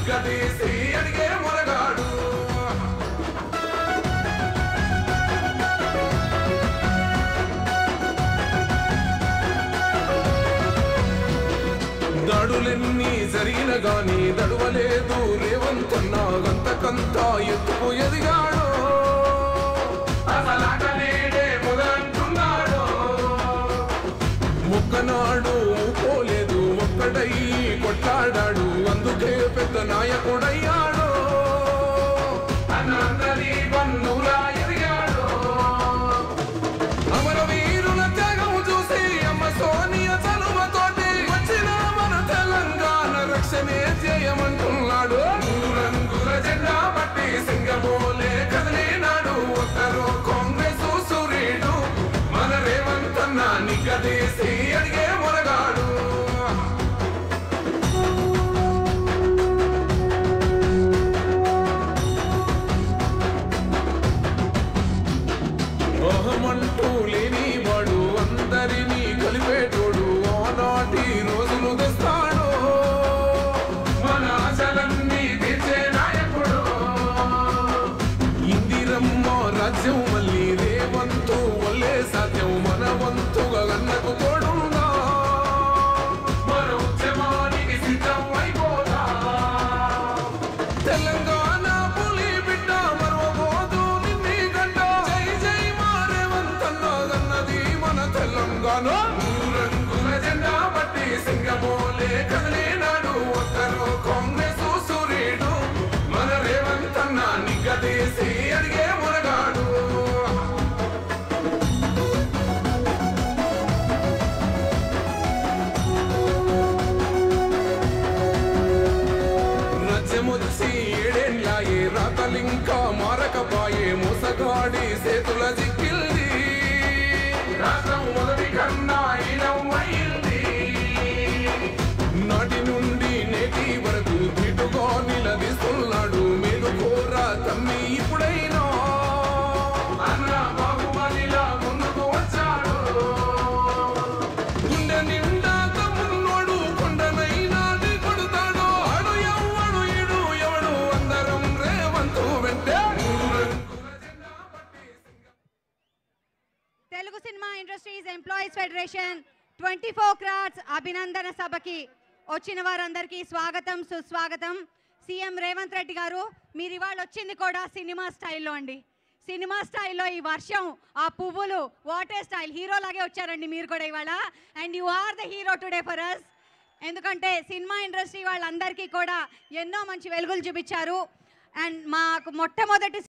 నిగ్గదీసి అడిగే మొరగాడు దాడులెన్ని జరిగిన గాని దడువలేదు రేవంతన్న గంతకంతా ఎత్తుకు ఎదిగాడు అసలాటనేడే మొదలంటున్నాడు మొక్కనాడు పోలేదు ఒక్కడై కొట్లాడాడు అందుకే పెద్ద నాయకుడయ్యాడు అన్నందరి బంధువులా ఎదిగాడు అమరవీరుల త్యాగం చూసి అమ్మ సోనియా చలువతోటి వచ్చిన మన తెలంగాణ రక్షణే చేయమంటున్నాడు రంగుల జెండా పట్టి సింగమోలే కదిలినాడు ఒక్కరో కాంగ్రెస్ సూర్యుడు మన రేవంతన్న నిగ్గదీసి అడిగే మొరగాడు అహమంటూ లేని వాడు అందరినీ కలిపేటోడు ఆనాటి రోజులు తెస్తాడు మన ఆశలన్నీ తీర్చే నాయకుడు ఇందిరమ్మ రాజ్యం మళ్ళీ రేవంతు వల్లే సాధ్యం మన వంతుగా గన్నకు తోడుగా మన ఉద్యమానికి సిద్ధం అయిపోదా తెలంగాణ పులి బిడ్డ మరవబోదు నిన్ని గంట జై జై మా రేవంతన్న గన్నది మన తెలంగాణ రంగుల జెండా పట్టి సింగమోలే కదిలినాడు ఒక్కరో కాంగ్రెస్ సూర్యుడు మన రేవంతన్న నిగ్గదీసి అడిగే మొరగాడు రాజ్యమొచ్చి ఏడేళ్ళాయే రాతలింకా మారకపాయే మోసగాడి చేతుల జిక్కిల్ది రాష్ట్రం మొదటి కన్నా ఈనమైంది నాటి నుండి నేటి వరకు దిటుగా నిలదీస్తున్నాడు మేలుకోరా తమ్మి ఇప్పుడైనా అన్న బాహుబలిలా ముందుకు వచ్చాడు గుండె నిండా తమ్మున్నోడు కొండనైనా కొడుతాడు అడు ఎవడు ఇడు ఎవడు అందరం రేవంతు వెంటే Telugu cinema industries employees federation 24 క్రాట్స్ అభినందన సభకి వచ్చిన వారందరికీ స్వాగతం సుస్వాగతం. సీఎం రేవంత్ రెడ్డి గారు, మీరు ఇవాళ వచ్చింది కూడా సినిమా స్టైల్లో అండి. సినిమా స్టైల్లో ఈ వర్షం, ఆ పువ్వులు, వాటే స్టైల్, హీరోలాగే వచ్చారండి మీరు కూడా ఇవాళ. And you are the hero today for us. ఎందుకంటే సినిమా ఇండస్ట్రీ వాళ్ళందరికీ కూడా ఎన్నో మంచి వెలుగులు చూపించారు. అండ్ మాకు మొట్టమొదటి